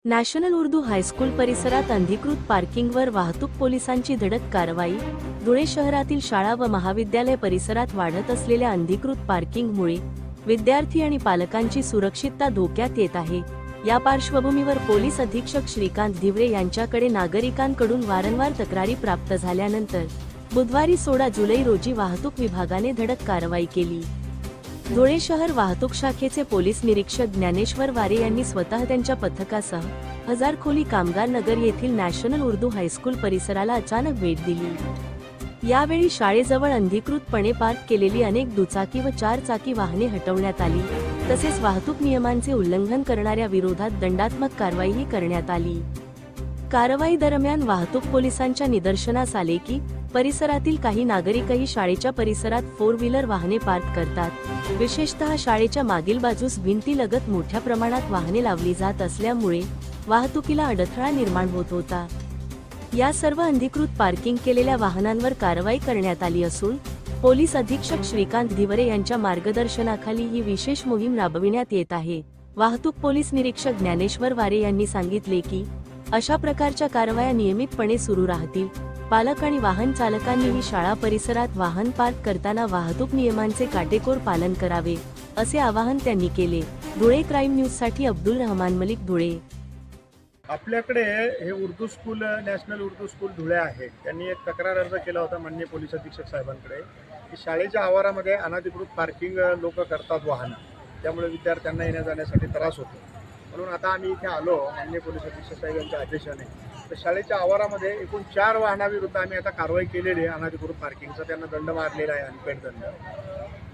National Urdu high school परिसरात अनधिकृत पार्किंगवर वाहतूक पोलिसांची धडक कारवाई। धुळे शहरातील शाळा व महाविद्यालय परिसरात वाढत असलेल्या अनधिकृत पार्किंगमुळे विद्यार्थी आणि पालकांची सुरक्षितता धोक्यात येत आहे। या पार्श्वभूमीवर पोलीस अधीक्षक श्रीकांत धिवरे यांच्याकडे नागरिकांकडून वारंवार तक्रारी प्राप्त झाल्यानंतर बुधवारी 16 जुलै रोजी वाहतूक विभागाने धडक कारवाई केली। धुळे शहर वाहतूक शाखेचे पोलीस निरीक्षक ज्ञानेश्वर वारे यांनी स्वतः त्यांच्या पथकासह हजारखोली कामगार नगर येथील नॅशनल उर्दू हायस्कूल परिसराला अचानक भेट दिली। यावेळी शाळेजवळ अनधिकृतपणे पार्क केलेली अनेक दुचाकी व 4 चाकी वाहने हटवण्यात आली, तसेच वाहतूक नियमांचे उल्लंघन करणाऱ्या विरोधात दंडात्मक कारवाईही करण्यात आली। कारवाई दरम्यान वाहतूक पोलिसांच्या निदर्शनास आले की परिसरातील काही नागरिकही शाळेच्या परिसरात 4 व्हीलर वाहने पार्क करतात। विशेषतः शाळेच्या मागील बाजूस भिंतीलगत मोठ्या प्रमाणात वाहने लावली जात असल्यामुळे वाहतुकीला अडथळा निर्माण होत होता। या सर्व अनधिकृत पार्किंग केलेल्या वाहनांवर कारवाई करण्यात आली असून पोलीस अधीक्षक श्रीकांत धिवरे यांच्या मार्गदर्शनाखाली ही विशेष मोहीम राबविण्यात येत आहे। वाहतूक पोलीस निरीक्षक ज्ञानेश्वर वारे यांनी सांगितले की अशा प्रकारच्या कारवाया नियमितपणे सुरू राहतील। पालक आणि वाहन चालकांनीही शाळा परिसरात वाहन पार्क करताना वाहतूक नियमांचे काटेकोर पालन करावे, असे आवाहन त्यांनी केले। धुळे क्राईम न्यूज साठी अब्दुल रहमान मलिक, धुळे। आपल्याकडे हे Urdu school national Urdu school Dhule आहे। त्यांनी एक तक्रार अर्ज केला होता माननीय पोलीस अधीक्षक साहेबांकडे की शाळेच्या आवारामध्ये अनधिकृत पार्किंग लोक करतात वाहन, त्यामुळे विद्यार्थ्यांना येण्या जाण्यासाठी त्रास होतो। म्हणून आता आम्ही इथे आलो माननीय पोलीस अधीक्षक साहेब यांच्या आदेशाने। तर शाळेच्या आवारामध्ये एकूण 4 वाहनाविरुद्ध आम्ही आता कारवाई केलेली आहे। अनधिकृत पार्किंगचा त्यांना दंड मारलेला आहे, अनपेड दंड।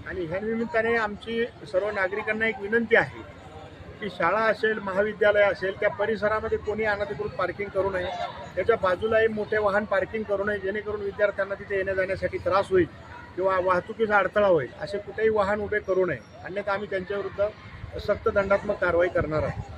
आणि ह्या निमित्ताने आमची सर्व नागरिकांना एक विनंती आहे की शाळा असेल, महाविद्यालय असेल, त्या परिसरामध्ये कोणी अनधिकृत पार्किंग करू नये। त्याच्या बाजूलाही मोठे वाहन पार्किंग करू नये, जेणेकरून विद्यार्थ्यांना तिथे येण्या जाण्यासाठी त्रास होईल किंवा वाहतुकीचा अडथळा होईल। असे कुठेही वाहन उभे करू नये, अन्यथा आम्ही त्यांच्याविरुद्ध सक्त दंडात्मक कारवाई करणार आहोत।